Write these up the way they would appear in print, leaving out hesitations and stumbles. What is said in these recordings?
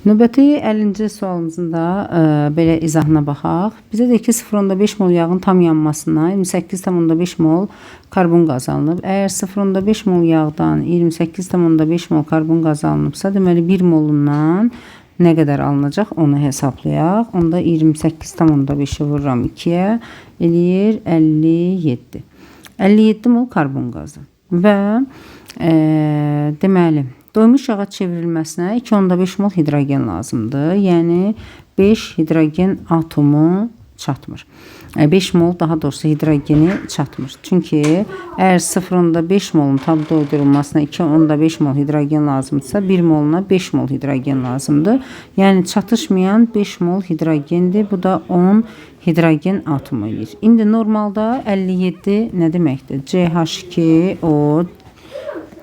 Növbəti 50-ci sualımızın da belə izahına baxaq. Bizə də 0,5 mol yağın tam yanmasına 28,5 mol karbon qazanılıb. Əgər 0,5 mol yağdan 28,5 mol karbon qazanılıbsa, deməli 1 molundan nə qədər alınacaq onu hesablayaq. Onda 28,5-i vururam 2-yə, eləyir 57. 57 mol karbon qazı. Və deməli doymuş yağa çevrilməsinə 2,5 mol hidrogen lazımdır. Yəni 5 hidrogen atomu çatmır. 5 mol daha doğrusu hidrogeni çatmır. Çünki əgər 0,5 molun tam doydurulmasına 2,5 mol hidrogen lazımdırsa, 1 moluna 5 mol hidrogen lazımdır. Yəni çatışmayan 5 mol hidrogendir. Bu da 10 hidrogen atomu eləyir. İndi normalda 57 nə deməkdir? CH2O,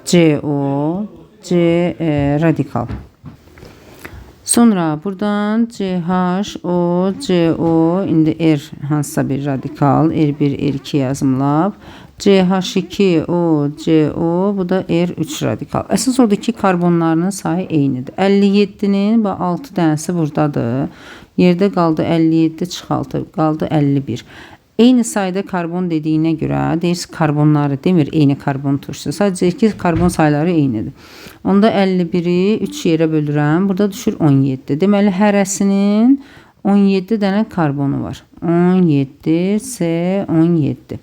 CO, C radikal. Sonra buradan CHO, CO, indi R hansısa bir radikal, R1, R2 yazımlab. CH2O, CO, bu da R3 radikal. Əsas oradakı karbonlarının sayı eynidir. 57'nin 6 dənəsi buradadır. Yerdə qaldı 57, çıxaltı qaldı 51. Eyni sayda karbon dediyinə görə deyir karbonları demir, eyni karbon turşusu. Sadəcə ki karbon sayları eynidir. Onda 51'i 3 yerə bölürəm. Burada düşür 17. Deməli hərəsinin 17 dənə karbonu var. 17 C 17.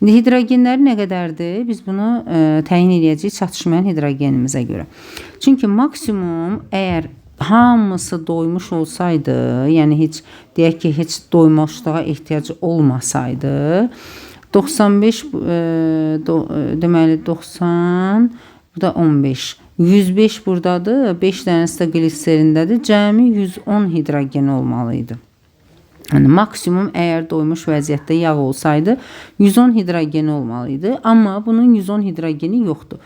İndi hidrogenləri nə qədərdir? Biz bunu təyin edəcəyik çatışmayan hidrogenimizə görə. Çünki maksimum əgər hamısı doymuş olsaydı, yəni heç deyək ki, heç doymuşluğa ehtiyacı olmasaydı, 95 deməli 90, burada 15. 105 buradadır, 5 dənəsi də gliserindədir. Cəmi 110 hidrogen olmalıydı. Yəni maksimum əgər doymuş vəziyyətdə yağ olsaydı 110 hidrogen olmalıydı. Amma bunun 110 hidrogeni yoxdur.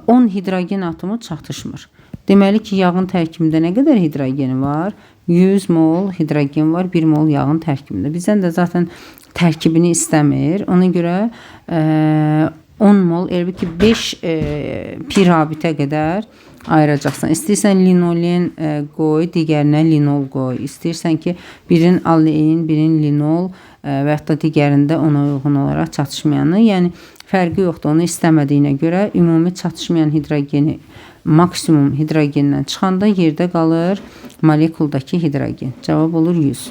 10 hidrogen atomu çatışmır. Deməli ki, yağın tərkibində nə qədər hidrogeni var? 100 mol hidrogen var, 1 mol yağın tərkibində. Bizdən də zaten tərkibini istəmir. Ona görə 10 mol, elə ki 5 pi rabitə qədər ayıracaqsan. İstəyirsən linolen qoy, digərinə linol qoy. İstəyirsən ki, birin allein, birin linol və hətta digərində ona uyğun olaraq çatışmayanı, yəni fərqi yoxdur. Onu istəmədiyinə görə ümumi çatışmayan hidrogeni maksimum hidrogendən çıxanda yerdə qalır molekuldakı hidrogen. Cavab olur 100.